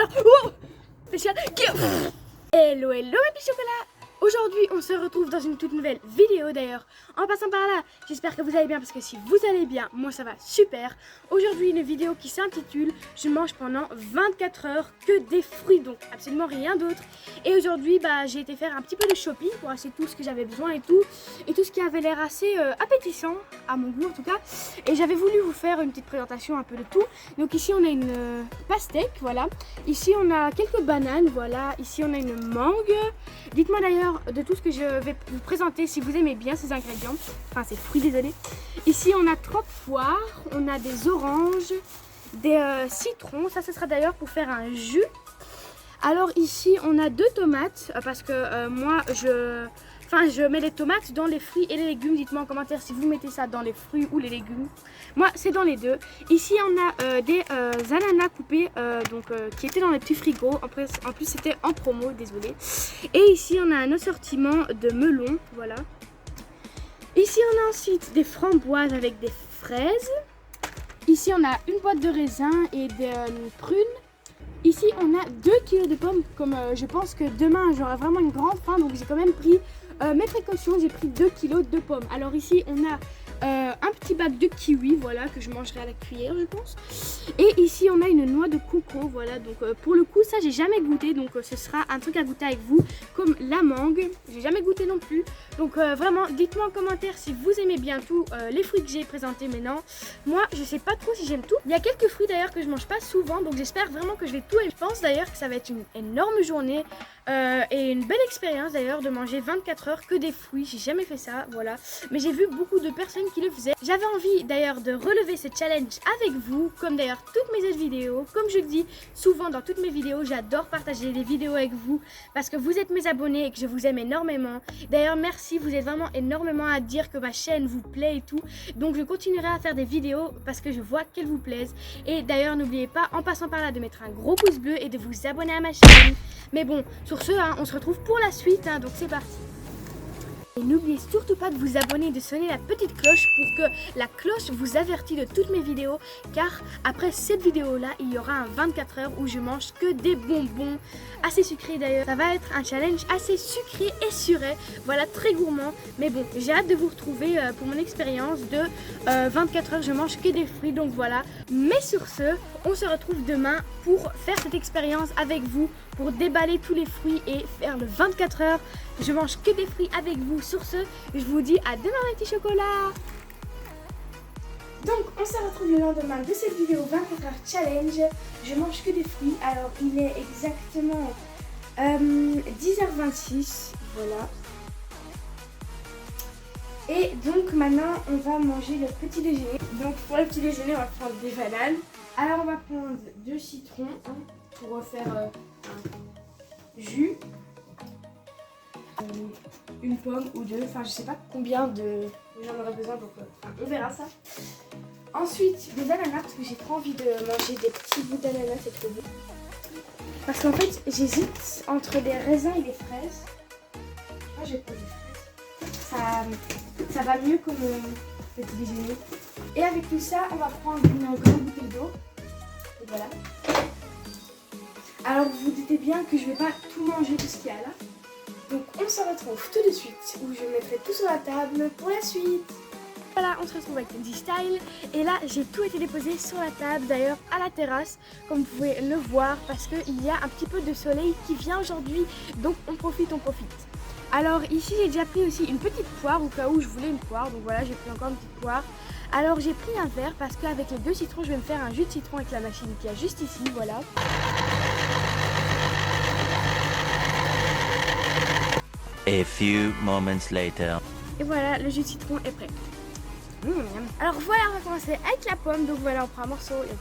Alors, spécial. Hello, hello mes petits chocolats. Aujourd'hui, on se retrouve dans une toute nouvelle vidéo d'ailleurs. En passant par là, j'espère que vous allez bien parce que si vous allez bien, moi ça va super. Aujourd'hui, une vidéo qui s'intitule « Je mange pendant 24 heures que des fruits », donc absolument rien d'autre. Et aujourd'hui, j'ai été faire un petit peu de shopping pour acheter tout ce que j'avais besoin et tout ce qui avait l'air assez appétissant, à mon goût en tout cas. Et j'avais voulu vous faire une petite présentation un peu de tout. Donc ici, on a une pastèque, voilà. Ici, on a quelques bananes, voilà. Ici, on a une mangue. Dites-moi d'ailleurs de tout ce que je vais vous présenter si vous aimez bien ces ingrédients, enfin ces fruits, désolé. Ici on a 30 poires, on a des oranges, des citrons, ça ce sera d'ailleurs pour faire un jus. Alors ici on a 2 tomates parce que moi je mets les tomates dans les fruits et les légumes. Dites-moi en commentaire si vous mettez ça dans les fruits ou les légumes. Moi c'est dans les deux. Ici on a des ananas coupés qui étaient dans les petits frigos. En plus c'était en promo, désolé. Et ici on a un assortiment de melons, voilà. Ici on a ensuite des framboises avec des fraises. Ici on a une boîte de raisins et des prunes. Ici on a 2 kg de pommes, comme je pense que demain j'aurai vraiment une grande faim, donc j'ai quand même pris mes précautions, j'ai pris 2 kg de pommes. Alors ici on a un petit bac de kiwi, voilà, que je mangerai à la cuillère je pense. Et ici on a une noix de coco, voilà, donc pour le coup ça j'ai jamais goûté, donc ce sera un truc à goûter avec vous, comme la mangue, j'ai jamais goûté non plus. Donc vraiment dites-moi en commentaire si vous aimez bien tous les fruits que j'ai présentés maintenant. Moi je sais pas trop si j'aime tout. Il y a quelques fruits d'ailleurs que je mange pas souvent, donc j'espère vraiment que je vais tout aimer. Je pense d'ailleurs que ça va être une énorme journée et une belle expérience d'ailleurs de manger 24 heures que des fruits. J'ai jamais fait ça, voilà, mais j'ai vu beaucoup de personnes qui le faisaient. J'avais envie d'ailleurs de relever ce challenge avec vous, comme d'ailleurs toutes mes autres vidéos. Comme je le dis souvent dans toutes mes vidéos, j'adore partager les vidéos avec vous parce que vous êtes mes abonnés et que je vous aime énormément. D'ailleurs merci, vous êtes vraiment énormément à dire que ma chaîne vous plaît et tout, donc je continuerai à faire des vidéos parce que je vois qu'elles vous plaisent. Et d'ailleurs n'oubliez pas en passant par là de mettre un gros pouce bleu et de vous abonner à ma chaîne. Mais bon, sur ce, on se retrouve pour la suite, donc c'est parti. Et n'oubliez surtout pas de vous abonner et de sonner la petite cloche pour que la cloche vous avertit de toutes mes vidéos, car après cette vidéo là il y aura un 24 heures où je mange que des bonbons assez sucrés. D'ailleurs ça va être un challenge assez sucré et suré, voilà, très gourmand. Mais bon, j'ai hâte de vous retrouver pour mon expérience de 24 heures je mange que des fruits, donc voilà. Mais sur ce, on se retrouve demain pour faire cette expérience avec vous, pour déballer tous les fruits et faire le 24 heures je mange que des fruits avec vous. Sur ce, je vous dis à demain mes petits chocolats. Donc on se retrouve le lendemain de cette vidéo 24 heures challenge. Je mange que des fruits. Alors il est exactement 10h26, voilà. Et donc maintenant on va manger le petit déjeuner. Donc pour le petit déjeuner on va prendre des bananes. Alors on va prendre 2 citrons pour faire un jus. Une pomme ou 2, enfin je sais pas combien j'en aurai besoin, donc on verra ça. Ensuite des ananas parce que j'ai trop envie de manger des petits bouts d'ananas, c'est trop bon. Parce qu'en fait j'hésite entre des raisins et des fraises. Moi je vais prendre des fraises. Ça va mieux que mon petit déjeuner. Et avec tout ça on va prendre une grande bouteille d'eau. Et voilà. Alors vous vous doutez bien que je vais pas tout manger tout ce qu'il y a là. Donc on se retrouve tout de suite où je mettrai tout sur la table pour la suite. Voilà, on se retrouve avec Kenzie Style et là j'ai tout été déposé sur la table, d'ailleurs à la terrasse comme vous pouvez le voir, parce qu'il y a un petit peu de soleil qui vient aujourd'hui, donc on profite. Alors ici j'ai déjà pris aussi une petite poire au cas où je voulais une poire, donc voilà, j'ai pris encore une petite poire. Alors j'ai pris un verre parce qu'avec les 2 citrons je vais me faire un jus de citron avec la machine qui est juste ici, voilà. A few moments later. Et voilà, le jus de citron est prêt. Alors voilà, on va commencer avec la pomme. Donc voilà, on prend un morceau et on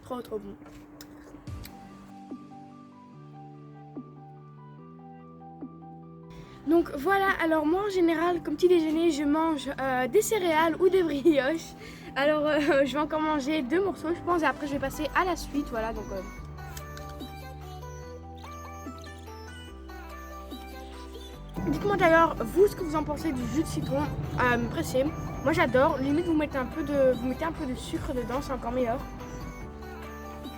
prend. Trop bon. Donc voilà, alors moi en général, comme petit déjeuner, je mange des céréales ou des brioches. Alors je vais encore manger 2 morceaux, je pense, et après je vais passer à la suite, voilà, donc... Dites-moi d'ailleurs, vous, ce que vous en pensez du jus de citron pressé. Moi j'adore, limite vous mettez un peu de sucre dedans, c'est encore meilleur.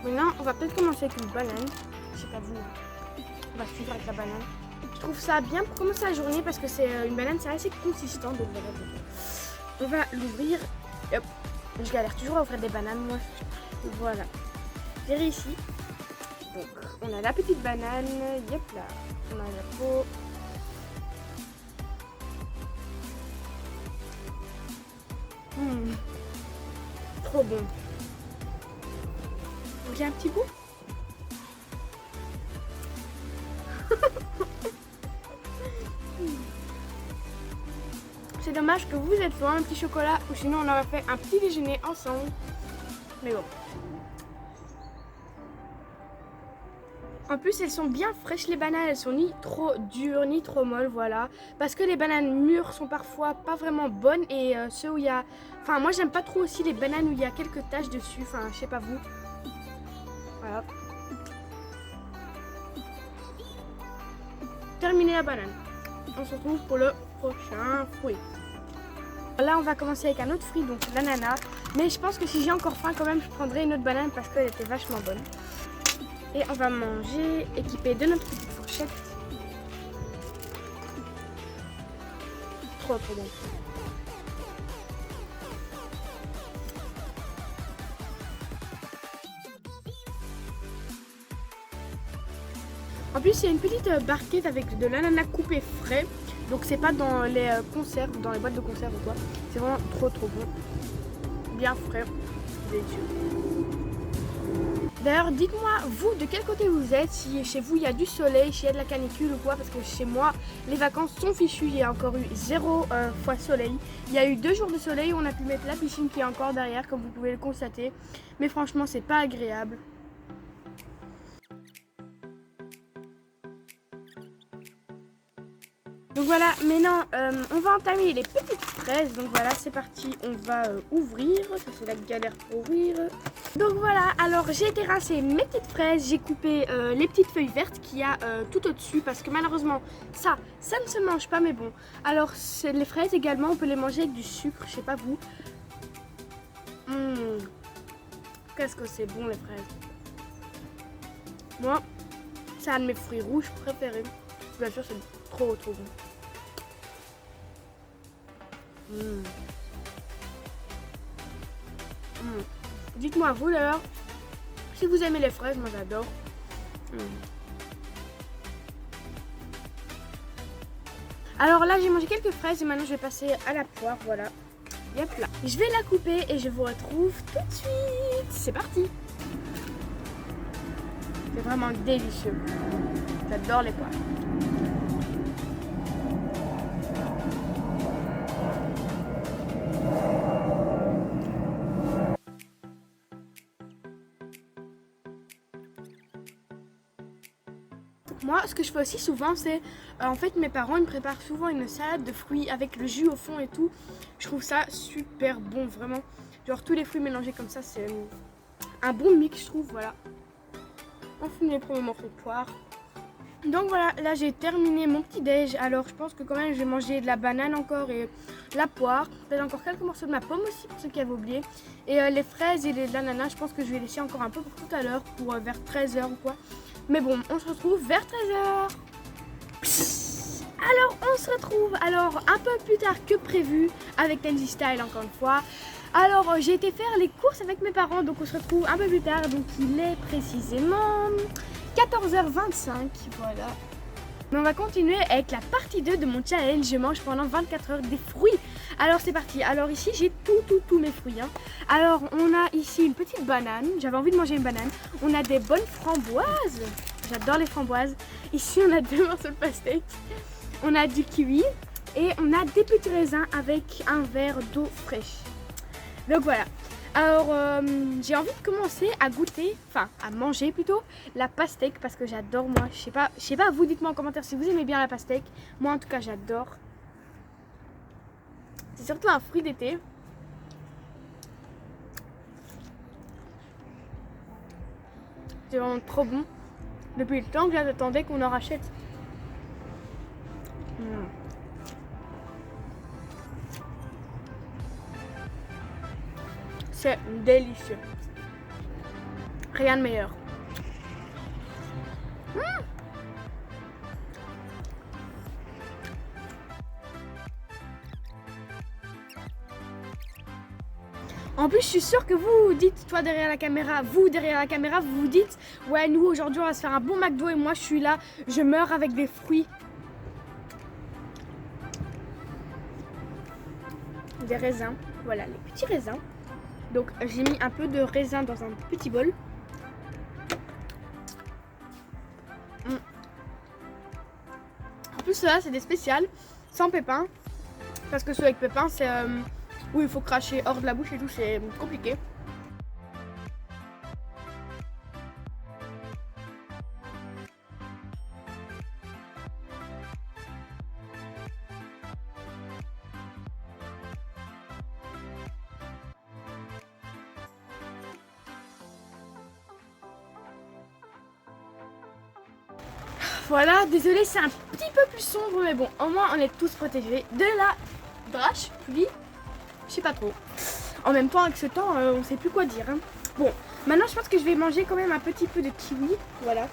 Maintenant on va peut-être commencer avec une banane. Je sais pas vous, on va suivre avec la banane. Je trouve ça bien pour commencer la journée parce que c'est une banane, c'est assez consistant. Donc voilà, on va l'ouvrir. Hop. Je galère toujours à ouvrir des bananes moi. Voilà. J'ai ici. Donc on a la petite banane. Yep là. On a la peau. Trop bon. J'ai un petit goût. C'est dommage que vous êtes loin, un petit chocolat, ou sinon on aurait fait un petit déjeuner ensemble. Mais bon. En plus, elles sont bien fraîches les bananes, elles sont ni trop dures ni trop molles, voilà. Parce que les bananes mûres sont parfois pas vraiment bonnes et ceux où il y a... Enfin, moi j'aime pas trop aussi les bananes où il y a quelques taches dessus, enfin, je sais pas vous. Voilà. Terminé la banane. On se retrouve pour le prochain fruit. Là, on va commencer avec un autre fruit, donc l'ananas. Mais je pense que si j'ai encore faim, quand même, je prendrai une autre banane parce qu'elle était vachement bonne. Et on va manger équipé de notre petite fourchette. Trop bon. En plus, il y a une petite barquette avec de l'ananas coupé frais. Donc c'est pas dans les conserves, dans les boîtes de conserve ou quoi. C'est vraiment trop bon. Bien frais. Délicieux. D'ailleurs, dites-moi, vous, de quel côté vous êtes, si chez vous il y a du soleil, s'il y a de la canicule ou quoi, parce que chez moi, les vacances sont fichues, il y a encore eu 0 fois soleil. Il y a eu 2 jours de soleil où on a pu mettre la piscine qui est encore derrière, comme vous pouvez le constater. Mais franchement, c'est pas agréable. Donc voilà, maintenant on va entamer les petites fraises. Donc voilà, c'est parti, on va ouvrir. Ça c'est la galère pour ouvrir. Donc voilà, alors j'ai été rincer mes petites fraises. J'ai coupé les petites feuilles vertes qu'il y a tout au-dessus. Parce que malheureusement, ça ne se mange pas, mais bon. Alors les fraises également, on peut les manger avec du sucre, je sais pas vous. Qu'est-ce que c'est bon les fraises. Moi, c'est un de mes fruits rouges préférés. Bien sûr, c'est trop bon. Dites-moi vous d'ailleurs si vous aimez les fraises, moi j'adore. Alors là j'ai mangé quelques fraises et maintenant je vais passer à la poire, voilà. Yep là. Je vais la couper et je vous retrouve tout de suite. C'est parti. C'est vraiment délicieux. J'adore les poires. Moi, ce que je fais aussi souvent, c'est en fait mes parents ils me préparent souvent une salade de fruits avec le jus au fond et tout. Je trouve ça super bon, vraiment. Genre tous les fruits mélangés comme ça, c'est un bon mix, je trouve. Voilà. On finit les premiers morceaux de poire. Donc voilà, là j'ai terminé mon petit déj. Alors je pense que quand même je vais manger de la banane encore et la poire. Peut-être encore quelques morceaux de ma pomme aussi pour ceux qui avaient oublié. Et les fraises et l'ananas, je pense que je vais laisser encore un peu pour tout à l'heure, pour vers 13h ou quoi. Mais bon, on se retrouve vers 13h. Alors on se retrouve un peu plus tard que prévu avec Tenzi Style encore une fois. Alors j'ai été faire les courses avec mes parents, donc on se retrouve un peu plus tard. Donc il est précisément 14h25, voilà. Mais on va continuer avec la partie 2 de mon challenge. Je mange pendant 24 heures des fruits. Alors c'est parti. Alors ici j'ai tous mes fruits. Alors on a ici une petite banane. J'avais envie de manger une banane. On a des bonnes framboises. J'adore les framboises. Ici on a 2 morceaux de pastèque. On a du kiwi. Et on a des petits raisins avec un verre d'eau fraîche. Donc voilà. Alors j'ai envie de commencer à goûter, enfin à manger plutôt, la pastèque parce que j'adore moi. Je sais pas, vous dites-moi en commentaire si vous aimez bien la pastèque. Moi en tout cas j'adore. C'est surtout un fruit d'été. C'est vraiment trop bon. Depuis le temps que j'attendais qu'on en rachète. c'est délicieux. Rien de meilleur. En plus, je suis sûre que vous vous dites, toi derrière la caméra, vous derrière la caméra, vous vous dites, ouais, nous aujourd'hui on va se faire un bon McDo et moi je suis là, je meurs avec des fruits. Des raisins, voilà, les petits raisins. Donc j'ai mis un peu de raisin dans un petit bol. En plus, ceux-là c'est des spéciales, sans pépins. Parce que ceux avec pépins, c'est où il faut cracher hors de la bouche et tout, c'est compliqué. Voilà, désolé, c'est un petit peu plus sombre, mais bon, au moins on est tous protégés de la drache, pluie, je sais pas trop. En même temps, avec ce temps, on sait plus quoi dire. Hein. Bon, maintenant je pense que je vais manger quand même un petit peu de kiwi, voilà.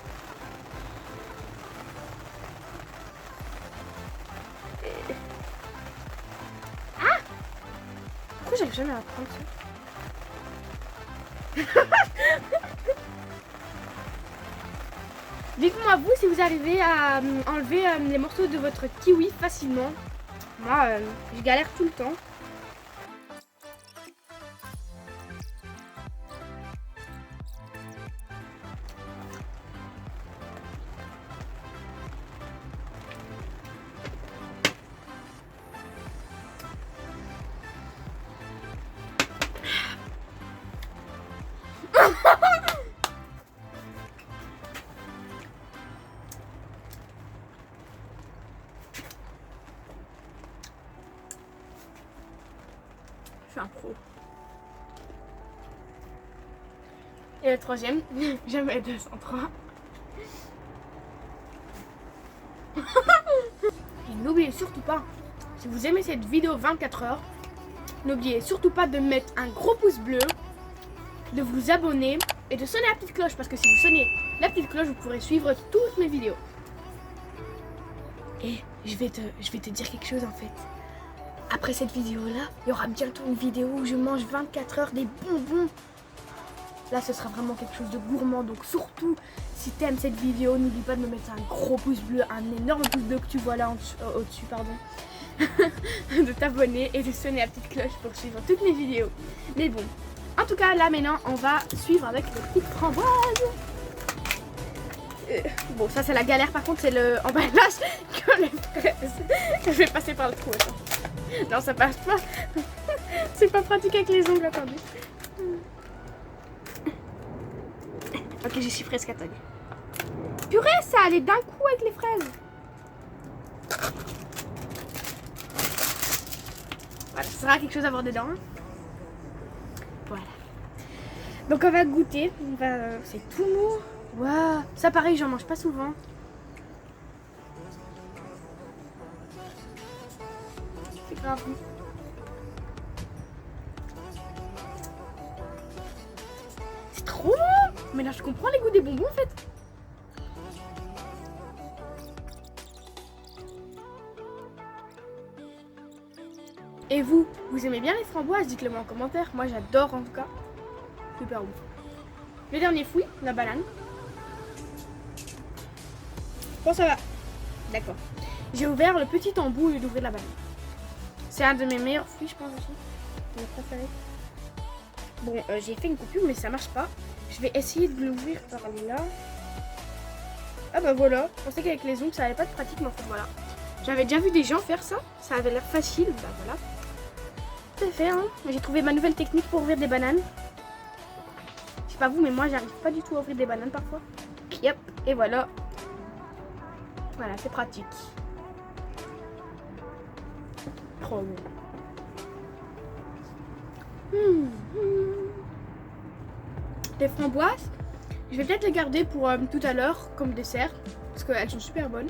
Et... Ah! Pourquoi j'arrive jamais à prendre ça? Dites-moi vous si vous arrivez à enlever les morceaux de votre kiwi facilement. Moi, je galère tout le temps. Un pro. Et le troisième, jamais 203. Et n'oubliez surtout pas, si vous aimez cette vidéo 24 heures, n'oubliez surtout pas de mettre un gros pouce bleu, de vous abonner et de sonner la petite cloche, parce que si vous sonnez la petite cloche, vous pourrez suivre toutes mes vidéos. Et je vais te dire quelque chose en fait. Après cette vidéo-là, il y aura bientôt une vidéo où je mange 24 heures des bonbons. Là, ce sera vraiment quelque chose de gourmand. Donc surtout, si tu aimes cette vidéo, n'oublie pas de me mettre un gros pouce bleu, un énorme pouce bleu que tu vois là au-dessus, pardon. De t'abonner et de sonner la petite cloche pour suivre toutes mes vidéos. Mais bon, en tout cas, là maintenant, on va suivre avec les petites framboises. Bon, ça c'est la galère, par contre, c'est le emballage que les fraises. Je vais passer par le trou, attends. Non, ça passe pas. C'est pas pratique avec les ongles, attendez. Ok, j'y suis presque, attendez. Purée, ça allait d'un coup avec les fraises. Voilà, ça sera quelque chose à avoir dedans. Voilà. Donc on va goûter. C'est tout mou. Waouh, ça pareil, j'en mange pas souvent. C'est grave. C'est trop bon. Mais là, je comprends les goûts des bonbons en fait. Et vous aimez bien les framboises? Dites-le moi en commentaire. Moi, j'adore en tout cas. Super bon. Le dernier fruit, la banane. Bon, ça va. D'accord. J'ai ouvert le petit embout au lieu d'ouvrir la banane. C'est un de mes meilleurs fruits, je pense aussi. Mes préférés. Bon, j'ai fait une coupure, mais ça marche pas. Je vais essayer de l'ouvrir par là. Ah bah voilà. Je pensais qu'avec les ongles, ça allait pas être pratique, mais en fait, voilà. J'avais déjà vu des gens faire ça. Ça avait l'air facile. Bah voilà. C'est fait, hein. J'ai trouvé ma nouvelle technique pour ouvrir des bananes. Je sais pas vous, mais moi, j'arrive pas du tout à ouvrir des bananes parfois. Yep. Et voilà. Voilà, c'est pratique. Trop bon. Les framboises, je vais peut-être les garder pour tout à l'heure comme dessert. Parce qu'elles sont super bonnes.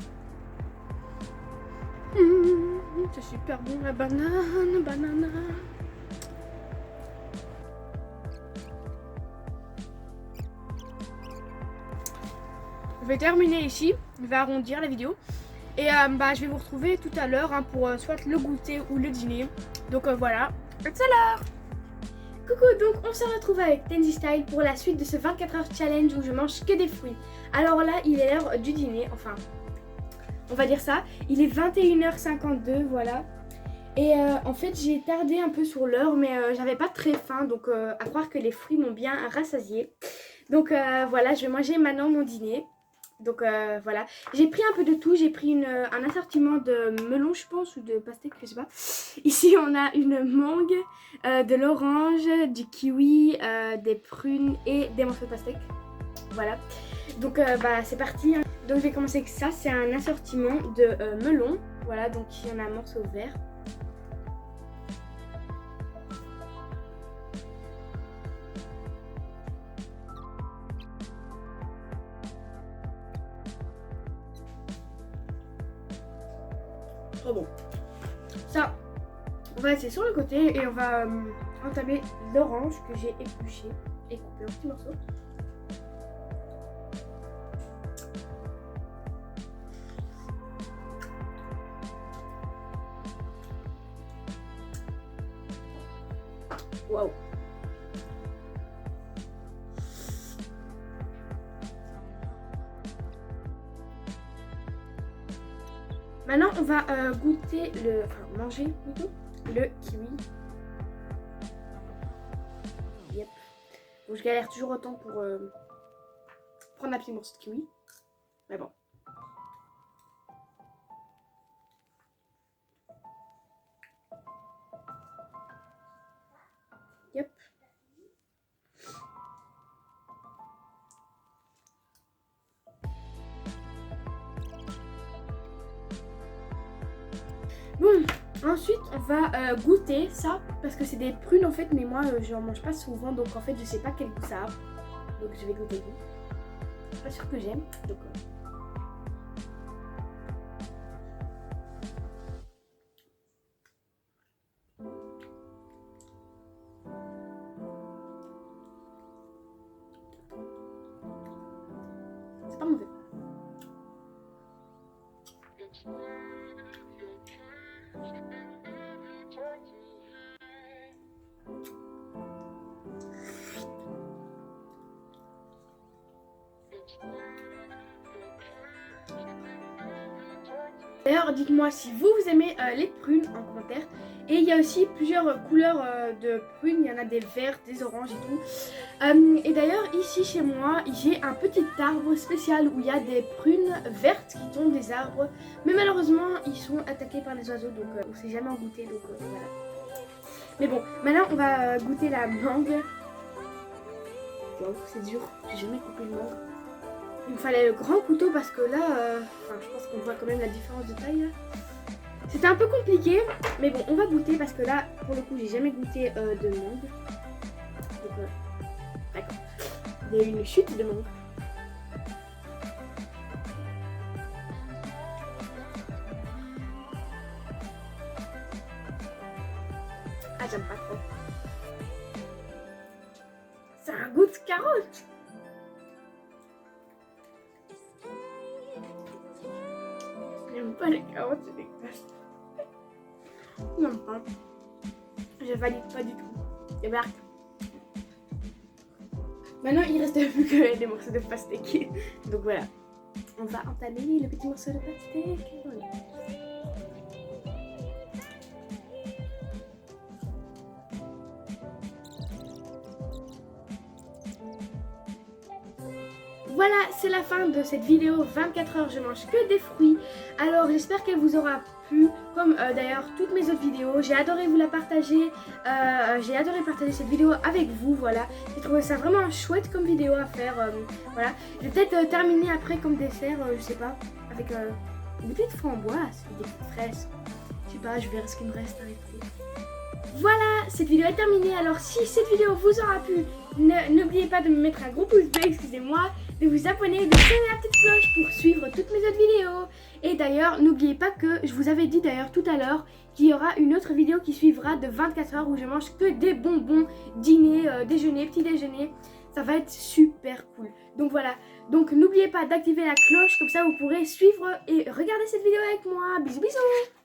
C'est super bon la banane. je vais terminer ici, je vais arrondir la vidéo. Et je vais vous retrouver tout à l'heure pour soit le goûter ou le dîner. Donc voilà, à tout à l'heure. Coucou, donc on se retrouve avec Tenzi Style pour la suite de ce 24 heures challenge où je mange que des fruits. Alors là, il est l'heure du dîner, enfin, on va dire ça. Il est 21h52, voilà. Et en fait, j'ai tardé un peu sur l'heure, mais j'avais pas très faim, donc à croire que les fruits m'ont bien rassasié. Donc voilà, je vais manger maintenant mon dîner. Donc voilà, j'ai pris un peu de tout, j'ai pris un assortiment de melon je pense ou de pastèque, je sais pas. Ici on a une mangue, de l'orange, du kiwi, des prunes et des morceaux de pastèque. Voilà, donc c'est parti. Donc je vais commencer avec ça, c'est un assortiment de melon. Voilà, donc il y en a un morceau vert. Oh bon, ça on va laisser sur le côté et on va entamer l'orange que j'ai épluché et coupé en petits morceaux. Waouh. Maintenant, on va goûter manger plutôt le kiwi. Yep. Bon, je galère toujours autant pour prendre un petit morceau de kiwi. Mais bon. Yep. Bon, ensuite on va goûter ça parce que c'est des prunes en fait, mais moi je n'en mange pas souvent donc en fait je sais pas quel goût ça a. Donc je vais goûter le goût. Je suis pas sûre que j'aime. Donc c'est pas mauvais. D'ailleurs, dites-moi si vous aimez les prunes en commentaire. Et il y a aussi plusieurs couleurs de prunes. Il y en a des vertes, des oranges et tout. Et d'ailleurs, ici chez moi, j'ai un petit arbre spécial où il y a des prunes vertes qui tombent des arbres. Mais malheureusement, ils sont attaqués par les oiseaux. Donc, on ne sait jamais en goûter. Donc, voilà. Mais bon, maintenant, on va goûter la mangue. Wow, c'est dur. J'ai jamais coupé une mangue. Il me fallait le grand couteau parce que là, je pense qu'on voit quand même la différence de taille. C'était un peu compliqué, mais bon, on va goûter parce que là, pour le coup, j'ai jamais goûté de mangue. Donc, d'accord. Il y a eu une chute de mangue. Ah, j'aime pas trop. C'est un goût de carotte. J'aime pas les carottes, c'est dégueulasse. Non, pas. Je valide pas du tout. Et marque. Maintenant, il reste plus que des morceaux de pastèque. Donc voilà. On va entamer le petit morceau de pastèque. Voilà. Voilà, c'est la fin de cette vidéo 24 heures, je mange que des fruits. Alors j'espère qu'elle vous aura plu, comme d'ailleurs toutes mes autres vidéos. J'ai adoré vous la partager, j'ai adoré partager cette vidéo avec vous, voilà. J'ai trouvé ça vraiment chouette comme vidéo à faire, voilà. Je vais peut-être terminer après comme dessert, je sais pas, avec une petite framboise, des petites fraises. Je sais pas, je verrai ce qu'il me reste avec vous. Voilà, cette vidéo est terminée. Alors si cette vidéo vous aura plu, n'oubliez pas de me mettre un gros pouce bleu, excusez-moi, de vous abonner, de sonner la petite cloche pour suivre toutes mes autres vidéos. Et d'ailleurs, n'oubliez pas que je vous avais dit d'ailleurs tout à l'heure qu'il y aura une autre vidéo qui suivra de 24 heures où je mange que des bonbons, dîner, déjeuner, petit déjeuner. Ça va être super cool. Donc voilà. Donc n'oubliez pas d'activer la cloche, comme ça vous pourrez suivre et regarder cette vidéo avec moi. Bisous bisous.